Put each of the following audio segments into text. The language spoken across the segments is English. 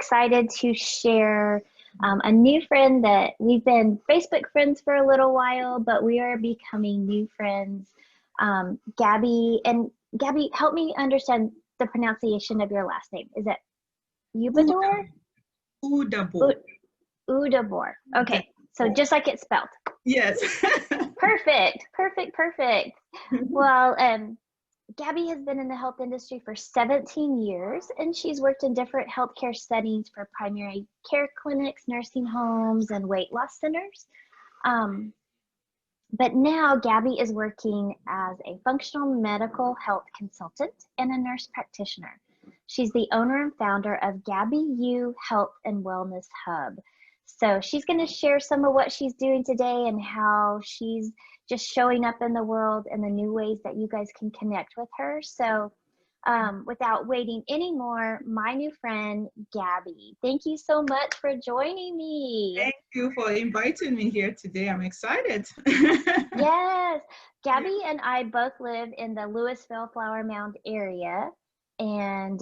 excited to share a new friend that we've been Facebook friends for a little while, but we are becoming new friends. Gabby, and Gabby, help me understand the pronunciation of your last name. Is it Ubador? Udabor. Udabor. Okay, so just like it's spelled. Yes. Perfect. Well, Gabby has been in the health industry for 17 years, and she's worked in different healthcare settings for primary care clinics, nursing homes, and weight loss centers. But now Gabby is working as a functional medical health consultant and a nurse practitioner. She's the owner and founder of Gabyu Health and Wellness Hub. So she's going to share some of what she's doing today and how she's just showing up in the world and the new ways that you guys can connect with her. So without waiting anymore, my new friend, Gabby. Thank you so much for joining me. Thank you for inviting me here today. I'm excited. Yes. Gabby and I both live in the Lewisville Flower Mound area, and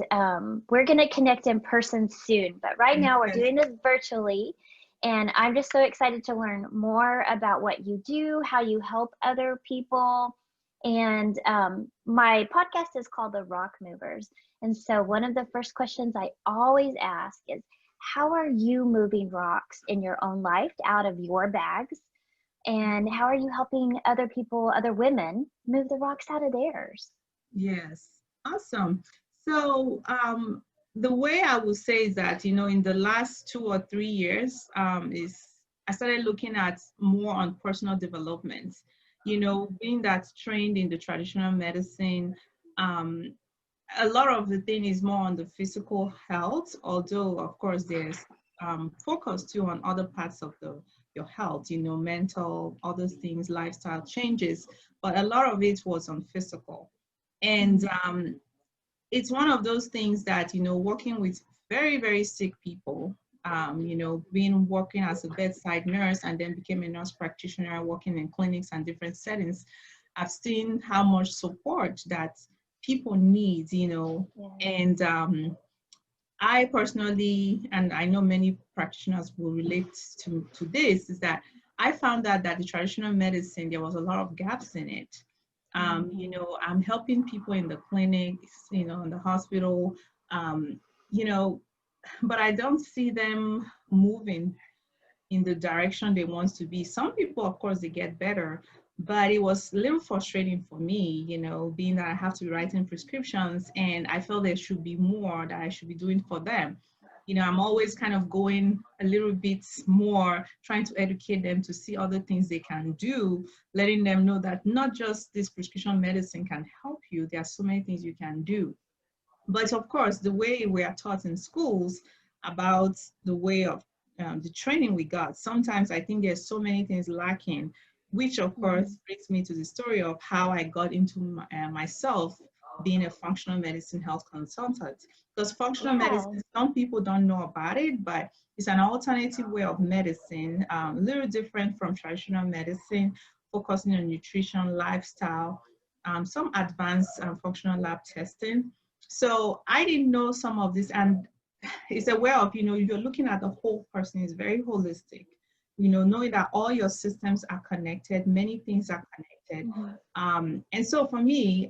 we're going to connect in person soon. But right now we're doing this virtually, and I'm just so excited to learn more about what you do, how you help other people. And my podcast is called The Rock Movers. And so one of the first questions I always ask is, how are you moving rocks in your own life out of your bags? And how are you helping other people, other women, move the rocks out of theirs? Yes, awesome. So the way I would say is that, in the last 2 or 3 years, I started looking at more on personal development. Being that trained in the traditional medicine, a lot of the thing is more on the physical health, although of course there's focus too on other parts of your health, mental, other things, lifestyle changes, but a lot of it was on physical. And it's one of those things that, working with very, very sick people, working as a bedside nurse and then became a nurse practitioner, working in clinics and different settings, I've seen how much support that people need, and I personally, and I know many practitioners will relate to this, is that I found out that the traditional medicine, there was a lot of gaps in it. I'm helping people in the clinics, in the hospital, but I don't see them moving in the direction they want to be. Some people, of course, they get better, but it was a little frustrating for me, being that I have to be writing prescriptions, and I felt there should be more that I should be doing for them. I'm always kind of going a little bit more, trying to educate them to see other things they can do, letting them know that not just this prescription medicine can help you, there are so many things you can do. But of course, the way we are taught in schools about the way of the training we got, sometimes I think there's so many things lacking, which of course brings me to the story of how I got into myself being a functional medicine health consultant. Because functional medicine, some people don't know about it, but it's an alternative way of medicine, a little different from traditional medicine, focusing on nutrition, lifestyle, some advanced functional lab testing. So I didn't know some of this, and it's a way of, you're looking at the whole person, is very holistic. Knowing that all your systems are connected, many things are connected. And so for me,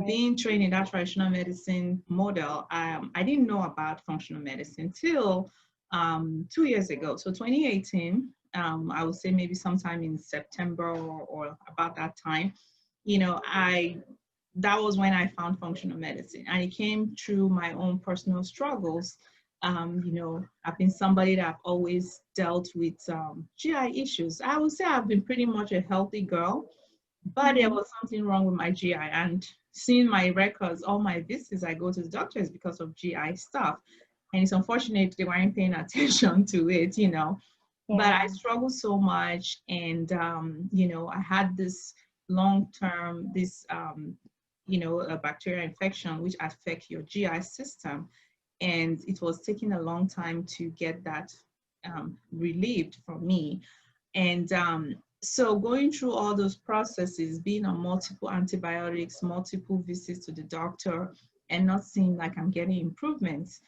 being trained in that traditional medicine model, I didn't know about functional medicine till 2 years ago. So 2018, I would say maybe sometime in September or about that time, that was when I found functional medicine, and it came through my own personal struggles. I've been somebody that I've always dealt with GI issues. I would say I've been pretty much a healthy girl, but there was something wrong with my GI, and seeing my records, all my visits, I go to the doctors because of GI stuff. And it's unfortunate they weren't paying attention to it, but I struggled so much. And, I had this long-term, a bacterial infection, which affects your GI system. And it was taking a long time to get that relieved from me. And so going through all those processes, being on multiple antibiotics, multiple visits to the doctor, and not seeing like I'm getting improvements,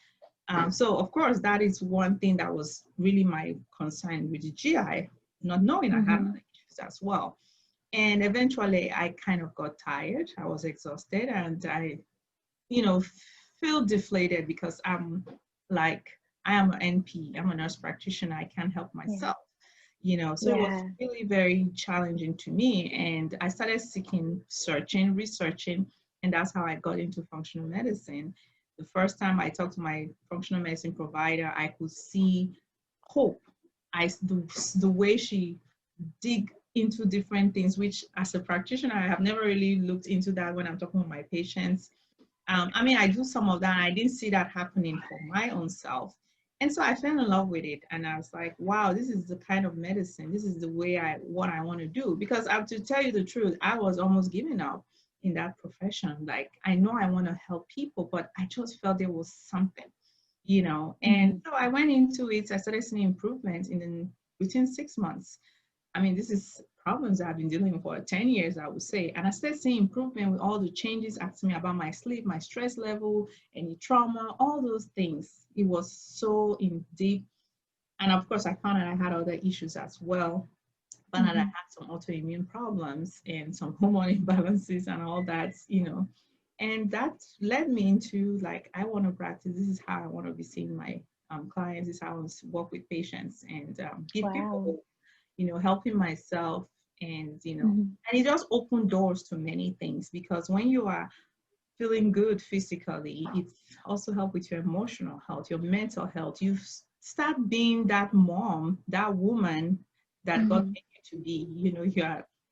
So of course, that is one thing that was really my concern with the GI, not knowing I had Mm-hmm. other issues as well. And eventually I kind of got tired. I was exhausted, and I, feel deflated because I am an NP, I'm a nurse practitioner, I can't help Yeah. myself. So it was Yeah. really very challenging to me. And I started searching, researching, and that's how I got into functional medicine. The first time I talked to my functional medicine provider, I could see hope. The way she dig into different things, which as a practitioner, I have never really looked into that when I'm talking with my patients. I mean, I do some of that. I didn't see that happening for my own self. And so I fell in love with it. And I was like, wow, this is the kind of medicine. This is the way what I want to do. Because I have to tell you the truth, I was almost giving up in that profession. Like, I know I want to help people, but I just felt there was something. And so I went into it. I started seeing improvements within 6 months. I mean, this is problems I've been dealing with for 10 years, I would say. And I started seeing improvement with all the changes, asking me about my sleep, my stress level, any trauma, all those things. It was so in deep. And of course, I found out I had other issues as well. Found out I had some autoimmune problems and some hormone imbalances and all that. And that led me into like, I want to practice. This is how I want to be seeing my clients. This is how I want to work with patients and give people Wow. hope, helping myself and Mm-hmm. and it just opened doors to many things because when you are feeling good physically, it also helps with your emotional health, your mental health. You start being that mom, that woman that God Mm-hmm. made you to be.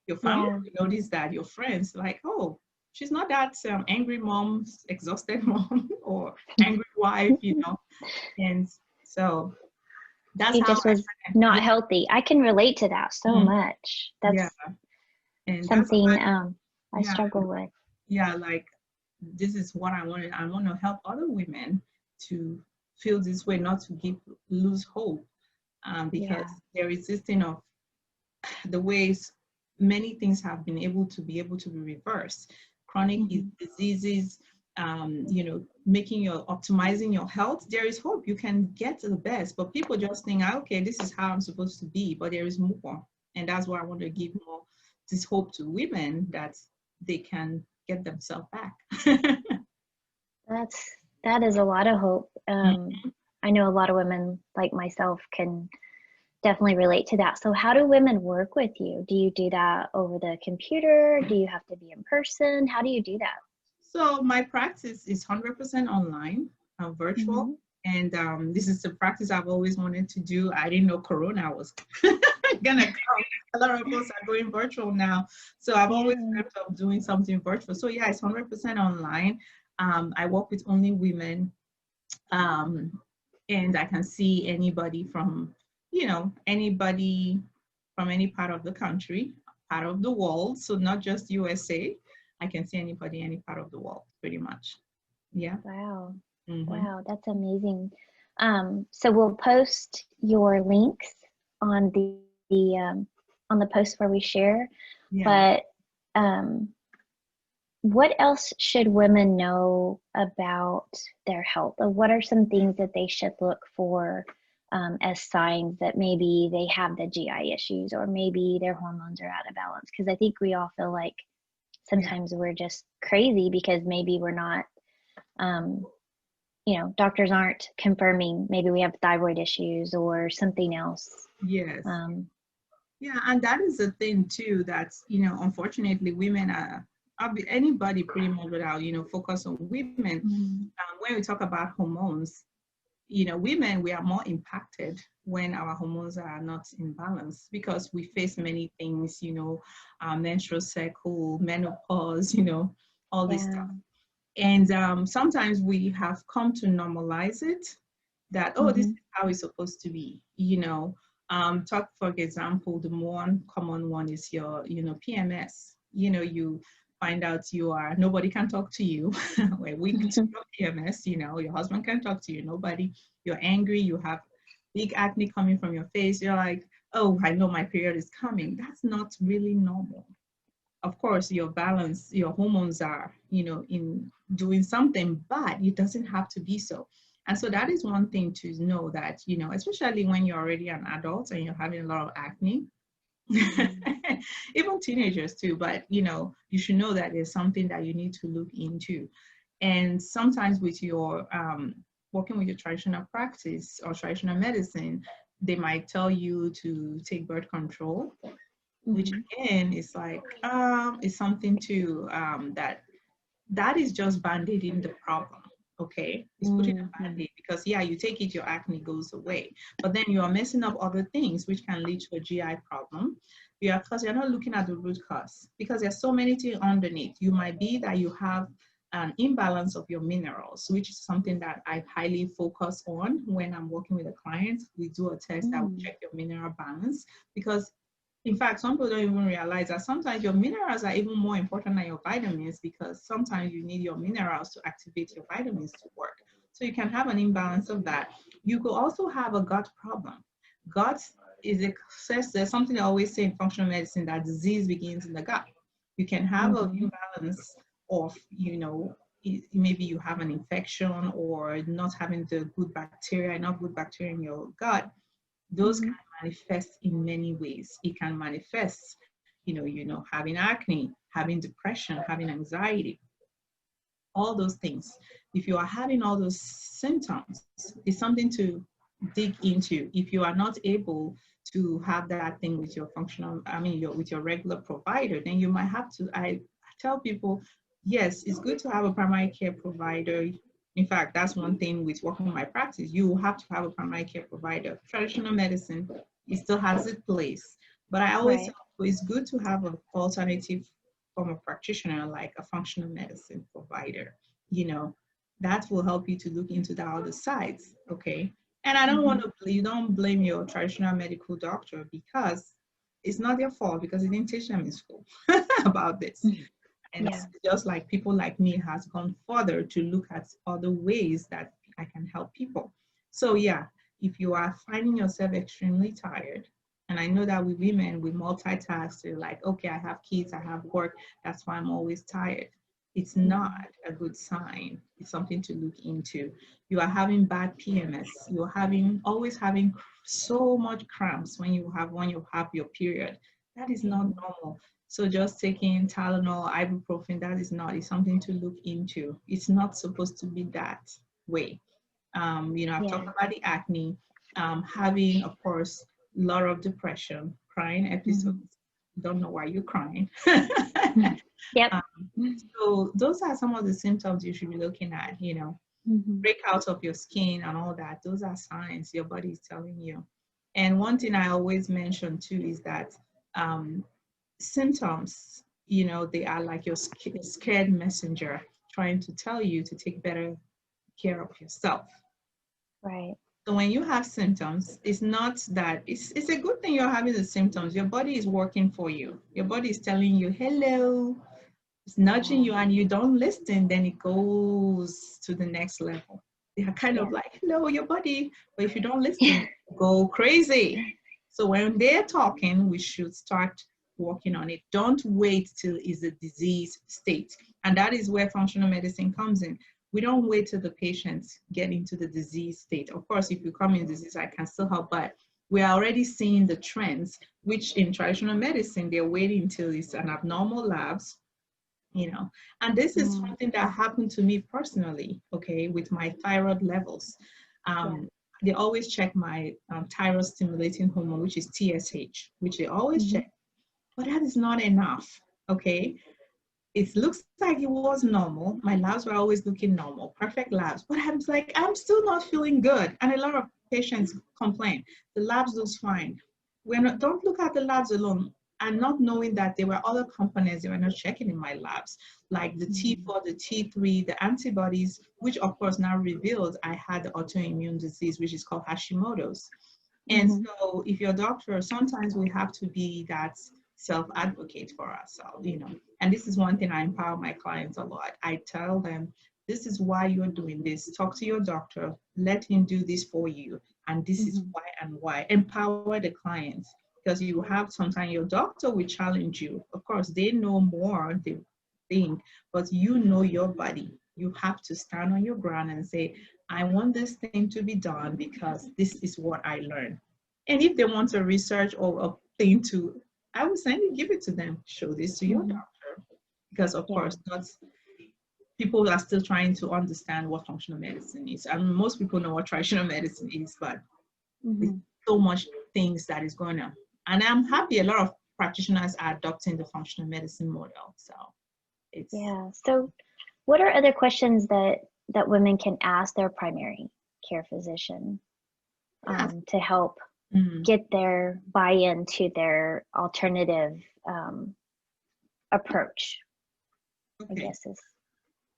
Your family Yeah. will notice that, your friends, like, oh, she's not that angry mom, exhausted mom, or angry wife. And so that's She how just I was started. not Yeah. healthy. I can relate to that so Mhm. much. Yeah. That's And that's something why, I yeah, struggle with. yeah, like this is what I wanted. I want to help other women to feel this way, not to lose hope, because Yeah. they're resisting of the ways many things have been able to be reversed. Chronic Mm-hmm. diseases, optimizing your health. There is hope. You can get to the best, but people just think, okay, this is how I'm supposed to be, but there is more, and that's why I want to give more this hope to women that they can get themselves back. That is a lot of hope. Mhm. I know a lot of women like myself can definitely relate to that. So how do women work with you? Do you do that over the computer? Do you have to be in person? How do you do that? So my practice is 100% online, virtual. Mm-hmm. And this is the practice I've always wanted to do. I didn't know Corona was gonna come. A lot of us are going virtual now. So I've always Yeah. dreamt of doing something virtual. So yeah, it's 100% online. I work with only women. Um, and I can see anybody from any part of the country, part of the world. So not just USA. I can see anybody, any part of the world, pretty much. Yeah. Wow. Hmm. Wow, that's amazing. So we'll post your links on on the post where we share, Yeah. but um, what else should women know about their health? Or what are some things that they should look for as signs that maybe they have the GI issues or maybe their hormones are out of balance? Because I think we all feel like Yeah. sometimes we're just crazy because maybe we're not, um, doctors aren't confirming maybe we have thyroid issues or something else. Yes. Um, Yeah, and that is the thing too. That's unfortunately, women are. Anybody pretty much without focus on women. mhm. When we talk about hormones, women, we are more impacted when our hormones are not in balance because we face many things, our menstrual cycle, menopause, all this Yeah. stuff. And sometimes we have come to normalize it that, oh, this is Hmm. how it's supposed to be. Talk, for example, the more common one is your, PMS. You find out nobody can talk to you. We're weak to your PMS, your husband can talk to you, nobody. You're angry, you have big acne coming from your face. You're like, oh, I know my period is coming. That's not really normal. Of course, your balance, your hormones are, in doing something, but it doesn't have to be so. And so that is one thing to know, that, you know, especially when you're already an adult and you're having a lot of acne, even teenagers too, but you know, you should know that there's something that you need to look into. And sometimes with your working with your traditional practice or traditional medicine, they might tell you to take birth control, which again is like is something to that is just band-aiding the problem. Okay, it's putting a band-aid, because yeah, you take it, your acne goes away, but then you are messing up other things which can lead to a GI problem. Because you're not looking at the root cause, because there's so many things underneath. You might be that you have an imbalance of your minerals, which is something that I highly focus on when I'm working with a client. We do a test that will check your mineral balance, because in fact, some people don't even realize that sometimes your minerals are even more important than your vitamins, because sometimes you need your minerals to activate your vitamins to work. So you can have an imbalance of that. You could also have a gut problem. Gut is a, there's something I always say in functional medicine, that disease begins in the gut. You can have an imbalance of, you know, maybe you have an infection or not having the good bacteria, enough good bacteria in your gut. Those can manifest in many ways. It can manifest, you know, having acne, having depression, having anxiety, all those things. If you are having all those symptoms, it's something to dig into. If you are not able to have that thing with your functional, with your regular provider, then you might have to, I tell people, yes, it's good to have a primary care provider. In fact, that's one thing with working in my practice. You have to have a primary care provider. Traditional medicine, it still has its place. But I always tell people it's good to have an alternative form of practitioner, like a functional medicine provider. You know, that will help you to look into the other sides, okay? And I don't want to, you don't blame your traditional medical doctor, because it's not their fault, because they didn't teach them in school about this. And it's just like people like me has gone further to look at other ways that I can help people. So yeah, if you are finding yourself extremely tired, and I know that with women, we multitask, so like, okay, I have kids, I have work, that's why I'm always tired. It's not a good sign. It's something to look into. You are having bad PMS. You're always having so much cramps when you have your period. That is not normal. So just taking Tylenol, ibuprofen, that is not, it's something to look into. It's not supposed to be that way. I've talked about the acne, having, of course, a lot of depression, crying episodes. Don't know why you're crying. So those are some of the symptoms you should be looking at, breakouts of your skin and all that. Those are signs your body is telling you. And one thing I always mention too is that symptoms, they are like your scared messenger trying to tell you to take better care of yourself. Right. So when you have symptoms, it's not that, it's a good thing you're having the symptoms. Your body is working for you. Your body is telling you, hello, it's nudging you, and you don't listen, then it goes to the next level. They are kind of like, hello, your body. But if you don't listen, go crazy. So when they're talking, we should start working on it. Don't wait till it's a disease state. And that is where functional medicine comes in. We don't wait till the patients get into the disease state. Of course, if you come in disease, I can still help, but we're already seeing the trends, which in traditional medicine, they're waiting until it's an abnormal labs, and this is something that happened to me personally, okay, with my thyroid levels. They always check my thyroid stimulating hormone, which is TSH, which they always check, but that is not enough, okay? It looks like it was normal. My labs were always looking normal, perfect labs, but I was like, I'm still not feeling good. And a lot of patients complain, the labs looks fine. Don't look at the labs alone, and not knowing that there were other components they were not checking in my labs, like the T4, the T3, the antibodies, which of course now revealed I had the autoimmune disease, which is called Hashimoto's. And so if you're a doctor, sometimes we have to be that self-advocate for ourselves, and this is one thing I empower my clients a lot. I tell them, this is why you're doing this. Talk to your doctor, let him do this for you. And this is why and why. Empower the clients, because you have sometimes your doctor will challenge you. Of course, they know more, they think, but you know your body. You have to stand on your ground and say, I want this thing to be done because this is what I learned. And if they want to research or a thing to, I would send it, give it to them, show this to your Mm-hmm. doctor. Because of Yeah. course, not people are still trying to understand what functional medicine is. I mean, most people know what traditional medicine is, but there's Mm-hmm. so much things that is going on. And I'm happy a lot of practitioners are adopting the functional medicine model. So it's Yeah. So what are other questions that women can ask their primary care physician yeah. to help Mm, get their buy-in to their alternative approach, I okay. guess is.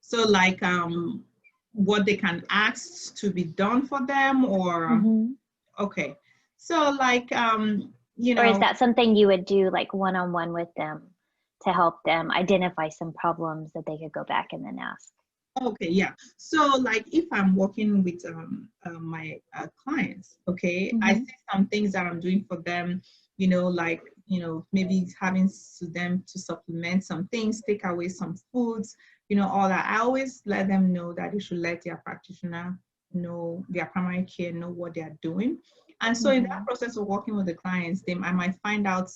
So like what they can ask to be done for them or Mm-hmm. okay. So like you Or is know, that something you would do like one-on-one with them to help them identify some problems that they could go back and then ask? okay, yeah. So like if I'm working with my clients, okay, I Mm-hmm. see some things that I'm doing for them, like maybe having to them to supplement some things, take away some foods, all that. I always let them know that they should let their practitioner know, their primary care know what they are doing. And so in that Mm-hmm. process of working with the clients, I might find out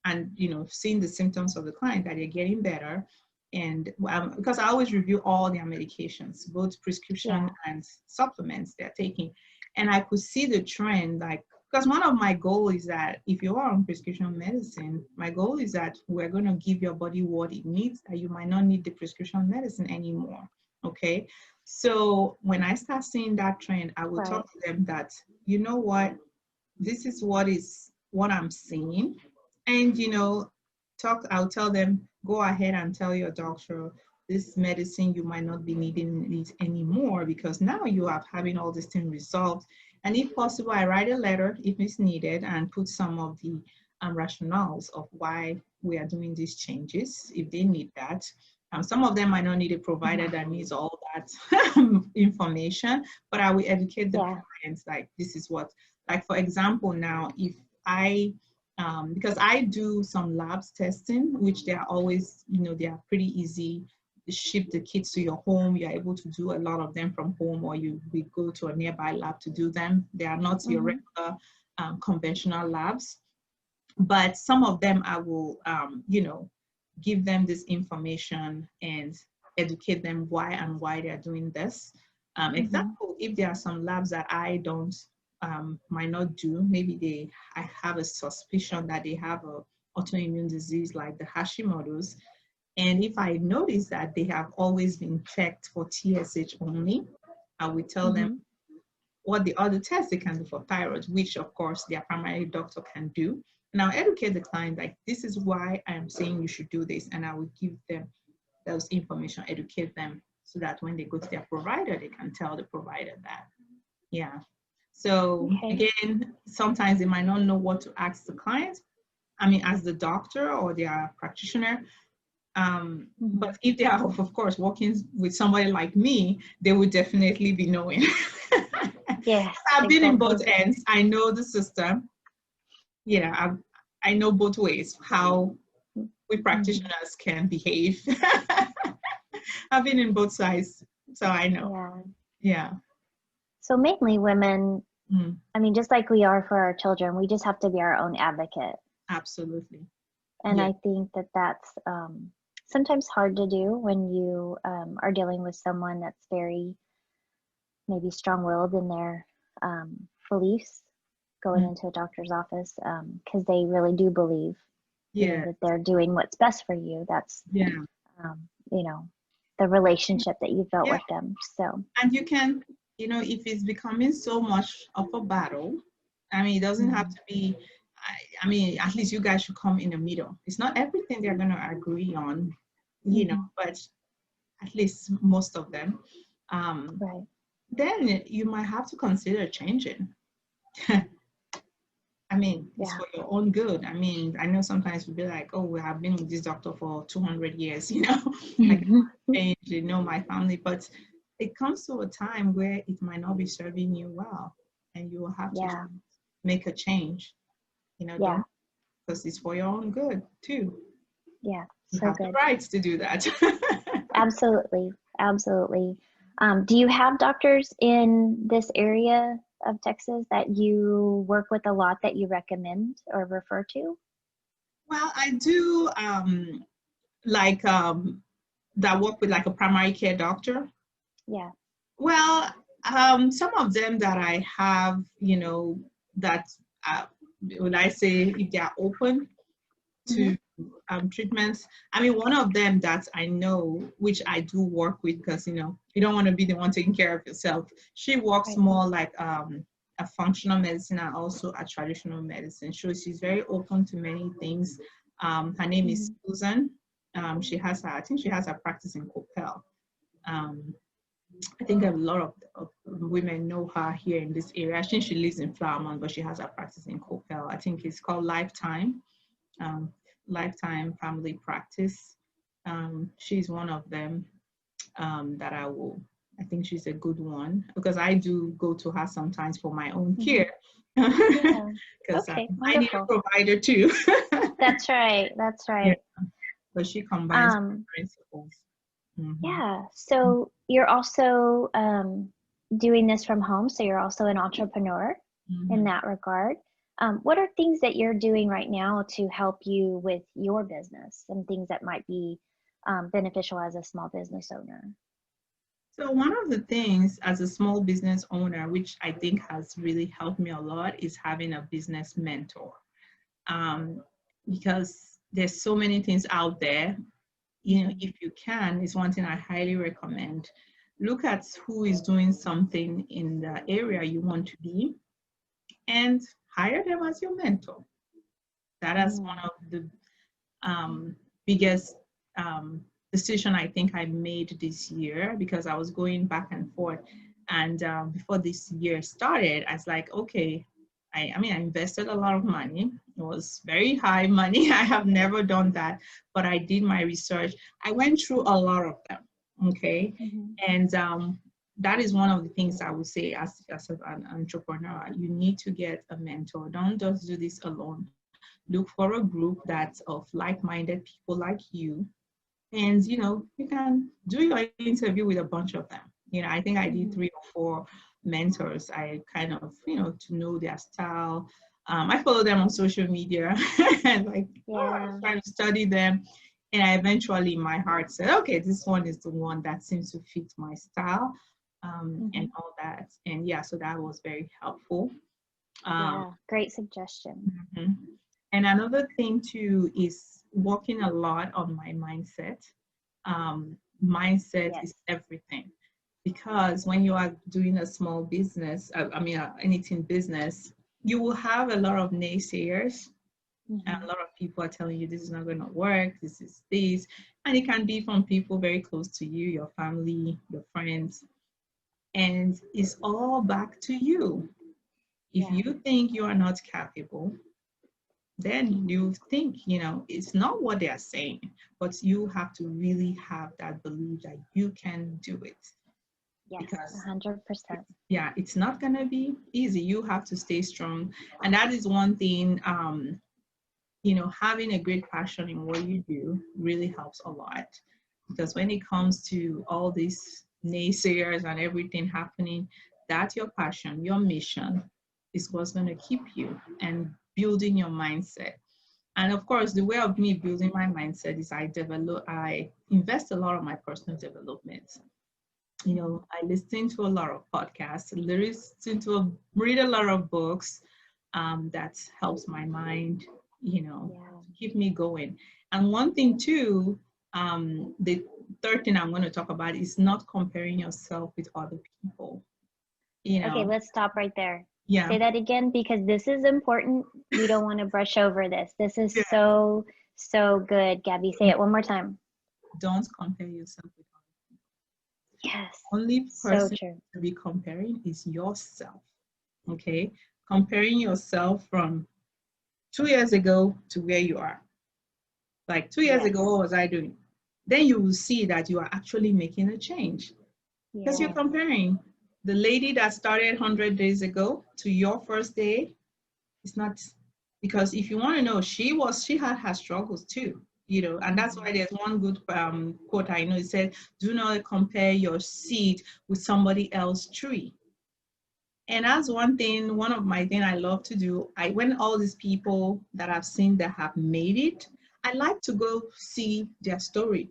and seeing the symptoms of the client that they're getting better. And because I always review all their medications, both prescription Yeah. and supplements they're taking, and I could see the trend. Like, because one of my goals is that if you are on prescription medicine, my goal is that we're going to give your body what it needs, that you might not need the prescription medicine anymore. Okay, so when I start seeing that trend, I will Right. talk to them that, you know what, this is what I'm seeing. And I'll tell them, go ahead and tell your doctor this medicine you might not be needing it anymore because now you are having all these things resolved. And if possible, I write a letter if it's needed and put some of the rationales of why we are doing these changes if they need that. Some of them might not need a provider Mm-hmm. that needs all that information, but I will educate the Yeah. clients like this is what, like for example, now if I because I do some labs testing, which they are always, they are pretty easy. You ship the kits to your home. You're able to do a lot of them from home, or we go to a nearby lab to do them. They are not your Mm-hmm. regular conventional labs, but some of them I will, give them this information and educate them why they're doing this. Mm-hmm. Example, if there are some labs that I don't might not do, maybe I have a suspicion that they have a autoimmune disease like the Hashimoto's. And if I notice that they have always been checked for TSH only, I will tell them Mm-hmm. what the other tests they can do for thyroid, which of course their primary doctor can do. And I'll educate the client, like, this is why I'm saying you should do this. And I will give them those information, educate them so that when they go to their provider, they can tell the provider that. Yeah. So Okay. again, sometimes they might not know what to ask the client. I mean, as the doctor or their practitioner. Mm-hmm. But if they are, of course, working with somebody like me, they would definitely be knowing. Yes, I've been in both exactly. ends. I know the system. I know both ways how we Mm-hmm. practitioners can behave. I've been in both sides, so I know. Yeah. Yeah. So mainly women, Mm, I mean, just like we are for our children, we just have to be our own advocate. absolutely. And Yeah. I think that that's sometimes hard to do when you are dealing with someone that's very maybe strong-willed in their beliefs going Mm, into a doctor's office because they really do believe, yeah. that they're doing what's best for you. That's, Yeah. um, you know, the relationship that you built Yeah. with them. So, And you can, if it's becoming so much of a battle, I mean, it doesn't have mhm. to be, I mean, at least you guys should come in the middle. It's not everything they're going to agree on, Mhm. but at least most of them. Um, Right. then you might have to consider changing. I mean, it's Yeah. for your own good. I mean, I know sometimes we'll be like, oh, we have been with this doctor for 200 years, I can Mhm. change, my family. But it comes to a time where it might not be serving you well, and you will have to Yeah. make a change. Yeah. Don't, because it's for your own good too. Yeah. You So have the good. rights to do that. Absolutely. Absolutely. Do you have doctors in this area of Texas that you work with a lot that you recommend or refer to? Well, I do like that work with like a primary care doctor. Yeah. Well, some of them that I have, that would I say if they are open to treatments. I mean, one of them that I know, which I do work with, because you don't want to be the one taking care of yourself. She works Right. more like a functional medicine and also a traditional medicine. So she's very open to many things. Her name is Susan. I think she has a practice in Coppell. Um, I think a lot of women know her here in this area. I think she lives in Flower Mound, but she has a practice in Coppell. I think it's called Lifetime. Um, Lifetime Family Practice. She's one of them that I think she's a good one because I do go to her sometimes for my own care. Yeah. Because Okay, I need a wonderful. provider too. That's right. That's Yeah. right. But she combines Um, principles. yeah. So you're also doing this from home. So you're also an entrepreneur in that regard. What are things that you're doing right now to help you with your business and things that might be beneficial as a small business owner? So one of the things as a small business owner, which I think has really helped me a lot, is having a business mentor. Because there's so many things out there. If you can, it's one thing I highly recommend. Look at who is doing something in the area you want to be and hire them as your mentor. That is one of the biggest decision I think I made this year because I was going back and forth. And before this year started, I was like, okay, I invested a lot of money. It was very high money. I have never done that, but I did my research. I went through a lot of them, okay? And that is one of the things I would say as an entrepreneur. You need to get a mentor. Don't just do this alone. Look for a group that's of like-minded people like you. And, you can do your interview with a bunch of them. I think I did 3 or 4 mentors. I kind of, to know their style. I follow them on social media and I was trying to study them. And I eventually, my heart said, okay, this one is the one that seems to fit my style and all that. And yeah, so that was very helpful. Yeah, great suggestion. And another thing too is working a lot on my mindset. Mindset is everything because when you are doing a small business, anything business, you will have a lot of naysayers. And a lot of people are telling you this is not going to work, this is this. And it can be from people very close to you, your family, your friends. And it's all back to you. If you think you are not capable, then you think, it's not what they are saying, but you have to really have that belief that you can do it. Yes, because 100%. Yeah, it's not going to be easy. You have to stay strong. And that is one thing, having a great passion in what you do really helps a lot. Because when it comes to all these naysayers and everything happening, that's your passion, your mission is what's going to keep you and building your mindset. And of course, the way of me building my mindset is I invest a lot of my personal development. I listen to a lot of podcasts, read a lot of books that helps my mind, keep me going. And one thing too, the third thing I'm going to talk about is not comparing yourself with other people. Okay, let's stop right there. Yeah. Say that again because this is important. We don't want to brush over this. This is so good. Gabby, say it one more time. Don't compare yourself with other people. Yes. Only person to be comparing is yourself. Okay? Comparing yourself from 2 years ago to where you are. Like 2 years ago, what was I doing? Then you will see that you are actually making a change because you're comparing the lady that started 100 days ago to your first day. It's not, because if you want to know, she had her struggles too. you know, and that's why there's one good quote I know. It said, do not compare your seed with somebody else's tree. And that's one of my things I love to do. When all these people that I've seen that have made it, I like to go see their story,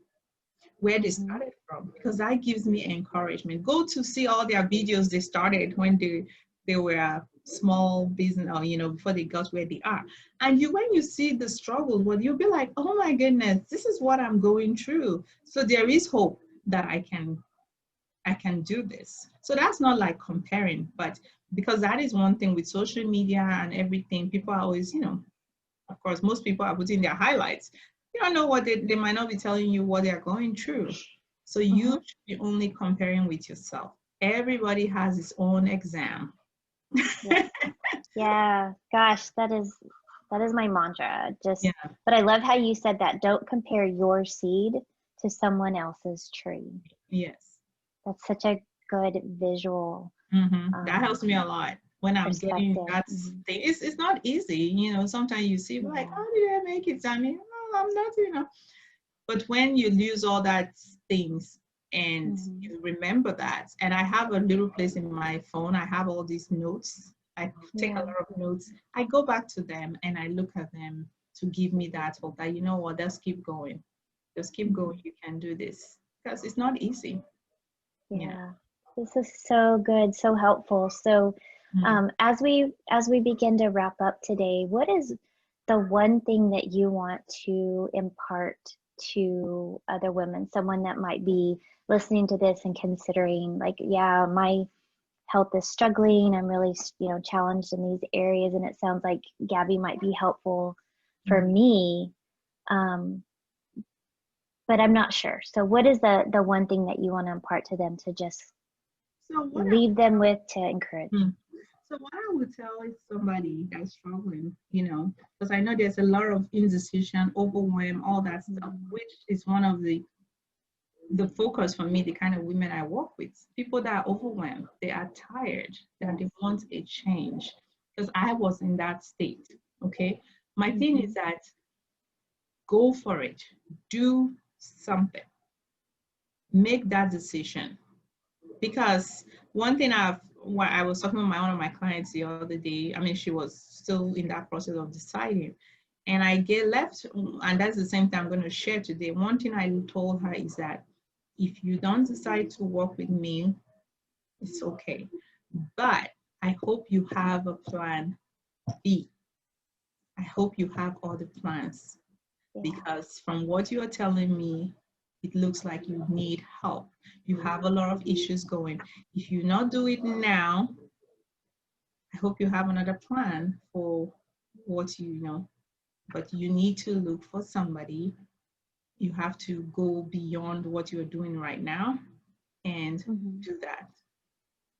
where they started from, because that gives me encouragement. Go to see all their videos they started when they were a small business, or, you know, before they got where they are. And when you see the struggle, well, you'll be like, oh my goodness, this is what I'm going through. So there is hope that I can do this. So that's not like comparing, but because that is one thing with social media and everything, people are always, you know, of course, most people are putting their highlights. You don't know what they might not be telling you what they're going through. So you should be only comparing with yourself. Everybody has his own exam. Yeah, gosh, that is my mantra. Yeah. But I love how you said that. Don't compare your seed to someone else's tree. Yes. That's such a good visual. That helps me a lot when I'm getting that thing. It's not easy, you know. Sometimes you see like, how did I make it? I mean, oh, I'm not, you know. But when you lose all that things and you remember that, and I have a little place in my phone, I have all these notes. I take a lot of notes. I go back to them and I look at them to give me that hope that, you know what, just keep going. Just keep going. You can do this, because it's not easy. Yeah. This is so good, so helpful. So as we begin to wrap up today, what is the one thing that you want to impart to other women, someone that might be listening to this and considering, like, yeah, my health is struggling, I'm really, you know, challenged in these areas, and it sounds like Gabby might be helpful for me, but I'm not sure. So what is the one thing that you want to impart to them to just leave them with, to encourage? So what I would tell is somebody that's struggling, you know, because I know there's a lot of indecision, overwhelm, all that stuff, which is one of the focus for me, the kind of women I work with. People that are overwhelmed, they are tired, that they want a change. Because I was in that state, okay? My thing is that go for it. Do something. Make that decision. Because one thing I was talking with one of my clients the other day, I mean, she was still in that process of deciding. And I get left, and that's the same thing I'm going to share today. One thing I told her is that if you don't decide to work with me, it's okay. But I hope you have a plan B. I hope you have other plans. Because from what you are telling me, it looks like you need help. You have a lot of issues going. If you not do it now, I hope you have another plan for what you know. But you need to look for somebody. You have to go beyond what you're doing right now and do that.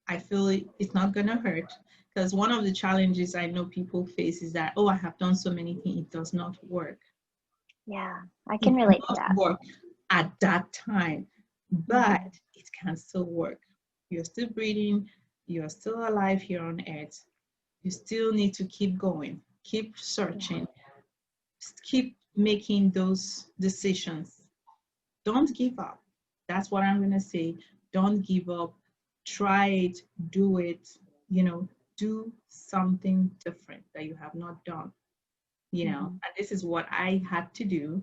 I feel it's not going to hurt, because one of the challenges I know people face is that, oh, I have done so many things, it does not work. Yeah, I can relate to that. Work at that time, but it can still work. You're still breathing, you're still alive here on earth. You still need to keep going, keep searching, keep making those decisions. Don't give up. That's what I'm going to say. Don't give up. Try it, do it, you know, do something different that you have not done, you know. And this is what I had to do.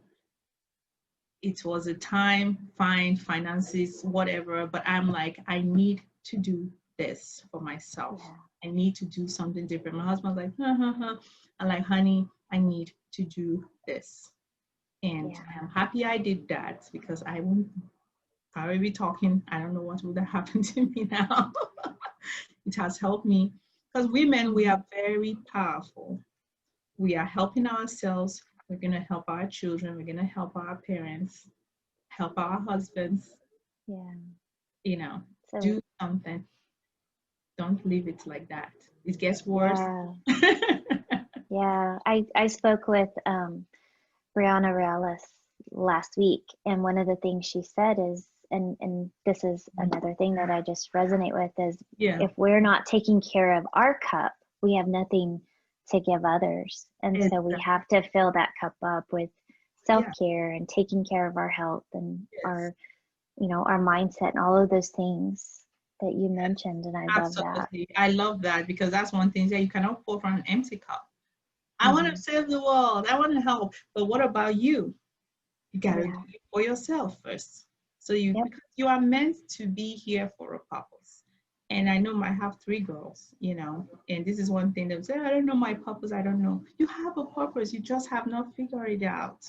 It was a time, fine, finances, whatever, but I'm like, I need to do this for myself. I need to do something different. My husband's like, I'm like, honey, I need to do this. And I'm happy I did that, because I won't probably be talking. I don't know what would have happened to me now. It has helped me, because women, we are very powerful. We are helping ourselves. We're going to help our children. We're going to help our parents, help our husbands. You know, do something. Don't leave it like that. It gets worse. I spoke with Brianna Reales last week, and one of the things she said is, and this is another thing that I just resonate with, is if we're not taking care of our cup, we have nothing to give others. And so we have to fill that cup up with self-care and taking care of our health and our, our mindset and all of those things that you mentioned. And I love that. Absolutely. I love that, because that's one thing that you cannot pour from an empty cup. I want to Mhm. save the world. I want to help. But what about you? You got to do it for yourself first. So because you are meant to be here for a purpose. And I know I have 3 girls, and this is one thing they say, I don't know my purpose. I don't know. You have a purpose. You just have not figured it out.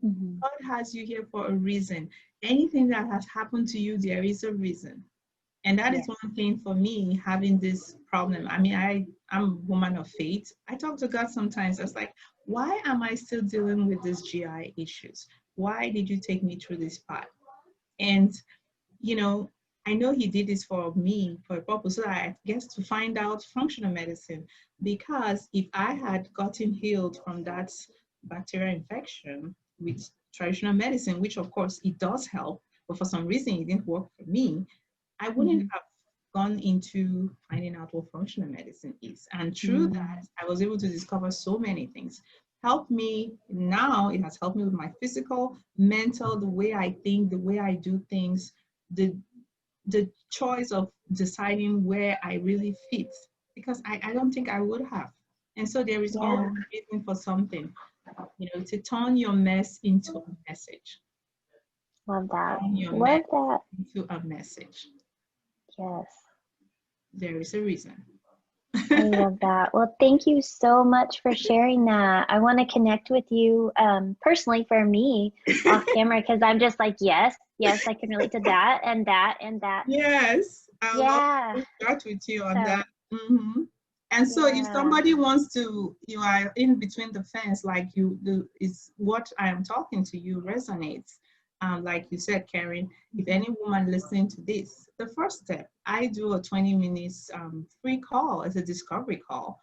Mhm. God has you here for a reason. Anything that has happened to you, there is a reason. And that is Yes. one thing for me, having this problem. I mean, I'm a woman of faith. I talk to God sometimes. It's like, why am I still dealing with these GI issues? Why did you take me through this path? And, I know He did this for me for a purpose, so I guess to find out functional medicine. Because if I had gotten healed from that bacterial infection with traditional medicine, which of course it does help, but for some reason it didn't work for me, I wouldn't Mhm. have gone into finding out what functional medicine is. And through that, Mm. I was able to discover so many things. Helped me now, it has helped me with my physical, mental, the way I think, the way I do things, the choice of deciding where I really fit. Because I don't think I would have. And so there is always Yeah. a reason for something, to turn your mess into a message. Love that. Turn your mess Love that. into a message. Yes. There is a reason. I love that. Well, thank you so much for sharing that. I want to connect with you personally for me off camera because I'm just like, yes, I can relate to that and that and that. Yes, I would love Yeah. to start with you on So, that. And so, if yeah. somebody wants to, you are in between the fence, like is what I am talking to you resonates. Like you said, Karen, if any woman listening to this, the first step, I do a 20 minutes free call as a discovery call.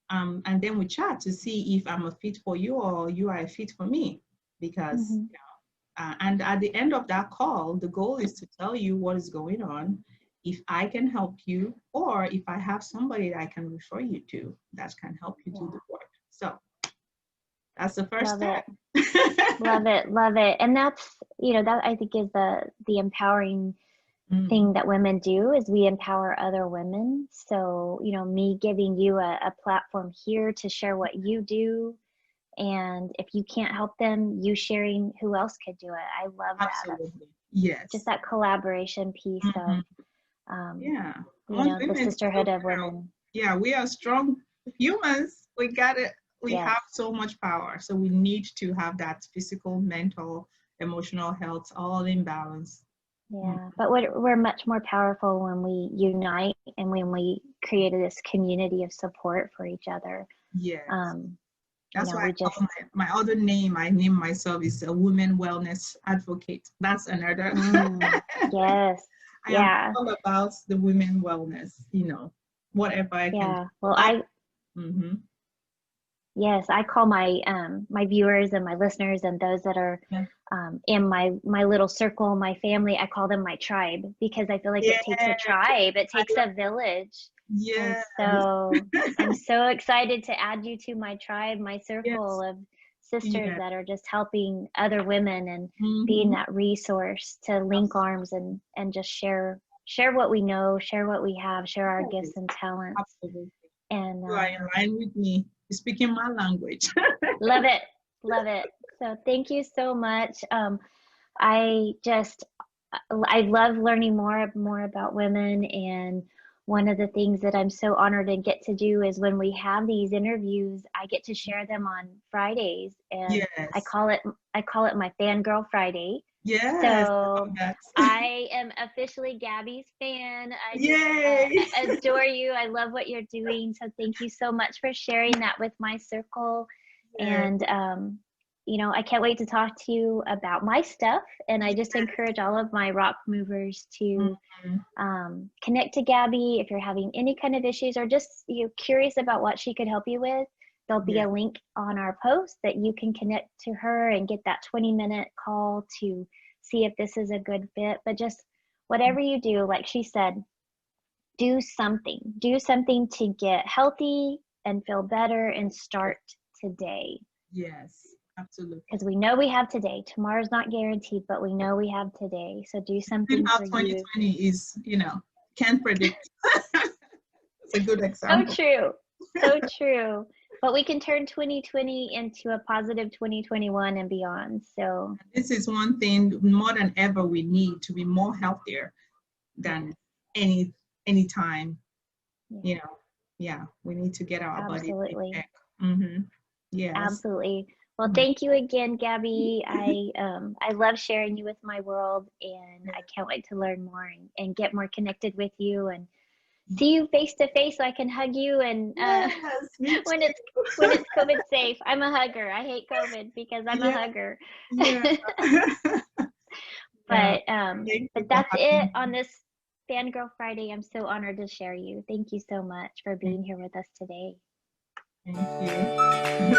And then we chat to see if I'm a fit for you or you are a fit for me. Because Mhm. and at the end of that call, the goal is to tell you what is going on, if I can help you, or if I have somebody that I can refer you to that can help you do Yeah. the work. So that's the first Love it. step. Love it. Love it. And that's, that I think is the empowering Mm, thing that women do is we empower other women. So, me giving you a platform here to share what you do. And if you can't help them, you sharing who else could do it. I love that. That's absolutely. just Yes. that collaboration piece Mhm. of, um, Yeah. I want the women to know sisterhood of that, women. yeah, we are strong humans. We got it. We Yes. have so much power. So we need to have that physical, mental, emotional health all in balance. Mm, Yeah. But we're much more powerful when we unite and when we create this community of support for each other. yes. That's why I We just, call my other name, I name myself is a women wellness advocate. That's another. yes. I am Yeah. all about the women wellness, whatever I can do Yeah. to Well, help. Mm-hmm. yes, I call my viewers and my listeners and those that are Yeah. in my little circle, my family, I call them my tribe because I feel like it takes a Yeah, tribe, it I takes love, a village. And yes. so I'm so excited to add you to my tribe, my circle Yes. of sisters Yeah. that are just helping other women and being Mm-hmm. that resource to link arms and just share what we know, share what we have, share our Absolutely. gifts and talents. Absolutely. And You are in line with me. You're speaking my language. love it. Love it. So thank you so much. I just I love learning more about women, and one of the things that I'm so honored to get to do is when we have these interviews, I get to share them on Fridays, and Yes. I call it my Fangirl Friday. Yes. I So love that. I am officially Gabby's fan. I just Yay. adore you. I love what you're doing. So thank you so much for sharing that with my circle. Yes. And, I can't wait to talk to you about my stuff. And I just encourage all of my rock movers to Mhm. connect to Gabby if you're having any kind of issues or just curious about what she could help you with. There'll be Yeah. a link on our post that you can connect to her and get that 20-minute call to see if this is a good fit. But just whatever you do, like she said, do something. Do something to get healthy and feel better and start today. Yes. Absolutely. Because we know we have today. Tomorrow's not guaranteed, but we know we have today. So do something How for you. 2020 is, can't predict. It's a good So example. true. So true. But we can turn 2020 into a positive 2021 and beyond. So this is one thing more than ever we need to be more healthier than any time. Yeah. We need to get our body in check. Yes. Absolutely. Well, thank you again, Gabby. I love sharing you with my world, and I can't wait to learn more and get more connected with you and see you face to face so I can hug you. And when it's COVID safe, I'm a hugger. I hate COVID because I'm a hugger. Yeah. But that's it on this Fangirl Friday. I'm so honored to share you. Thank you so much for being here with us today. Thank you.